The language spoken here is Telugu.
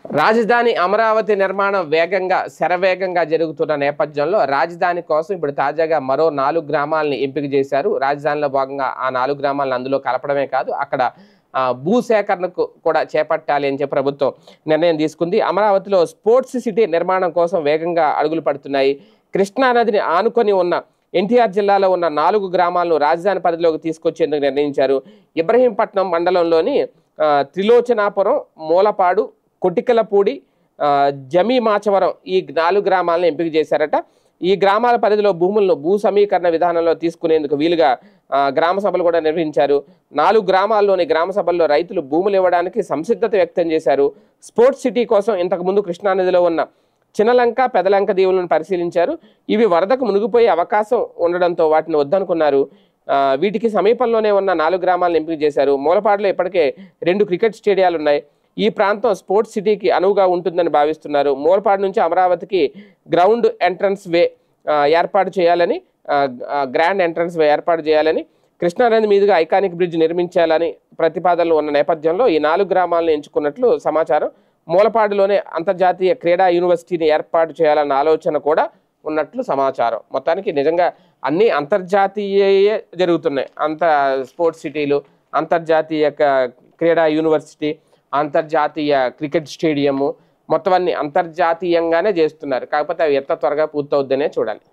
రాజధాని అమరావతి నిర్మాణం శరవేగంగా జరుగుతున్న నేపథ్యంలో రాజధాని కోసం ఇప్పుడు తాజాగా మరో 4 గ్రామాలని ఎంపిక చేశారు. రాజధానిలో భాగంగా ఆ 4 గ్రామాలను అందులో కలపడమే కాదు, అక్కడ భూసేకరణకు కూడా చేపట్టాలి అని చెప్పి ప్రభుత్వం నిర్ణయం తీసుకుంది. అమరావతిలో స్పోర్ట్స్ సిటీ నిర్మాణం కోసం వేగంగా అడుగులు పడుతున్నాయి. కృష్ణా నదిని ఆనుకొని ఉన్న ఎన్టీఆర్ జిల్లాలో ఉన్న 4 గ్రామాలను రాజధాని పరిధిలోకి తీసుకొచ్చేందుకు నిర్ణయించారు. ఇబ్రహీంపట్నం మండలంలోని త్రిలోచనాపురం, మూలపాడు, కొటికలపూడి, జమీమాచవరం ఈ 4 గ్రామాలను ఎంపిక చేశారట. ఈ గ్రామాల పరిధిలో భూములను భూ సమీకరణ విధానంలో తీసుకునేందుకు వీలుగా గ్రామ సభలు కూడా నిర్వహించారు. 4 గ్రామాల్లోని గ్రామ సభల్లో రైతులు భూములు ఇవ్వడానికి సంసిద్ధత వ్యక్తం చేశారు. స్పోర్ట్స్ సిటీ కోసం ఇంతకుముందు కృష్ణానదిలో ఉన్న చిన్నలంక, పెదలంక దీవులను పరిశీలించారు. ఇవి వరదకు మునిగిపోయే అవకాశం ఉండడంతో వాటిని వద్దనుకున్నారు. వీటికి సమీపంలోనే ఉన్న 4 గ్రామాలను ఎంపిక చేశారు. మూలపాడులో ఇప్పటికే 2 క్రికెట్ స్టేడియాలు ఉన్నాయి. ఈ ప్రాంతం స్పోర్ట్స్ సిటీకి అనువుగా ఉంటుందని భావిస్తున్నారు. మూలపాడు నుంచి అమరావతికి గ్రౌండ్ ఎంట్రన్స్ వే ఏర్పాటు చేయాలని, గ్రాండ్ ఎంట్రన్స్ వే ఏర్పాటు చేయాలని, కృష్ణానది మీదుగా ఐకానిక్ బ్రిడ్జ్ నిర్మించాలని ప్రతిపాదనలు ఉన్న నేపథ్యంలో ఈ 4 గ్రామాలను ఎంచుకున్నట్లు సమాచారం. మూలపాడులోనే అంతర్జాతీయ క్రీడా యూనివర్సిటీని ఏర్పాటు చేయాలన్న ఆలోచన కూడా ఉన్నట్లు సమాచారం. మొత్తానికి నిజంగా అన్ని అంతర్జాతీయ జరుగుతున్నాయి. స్పోర్ట్స్ సిటీలు, అంతర్జాతీయ క్రీడా యూనివర్సిటీ, అంతర్జాతీయ క్రికెట్ స్టేడియము, మొత్తం అన్ని అంతర్జాతీయంగానే చేస్తున్నారు. కాకపోతే అవి ఎంత త్వరగా పూర్తవుద్దనే చూడాలి.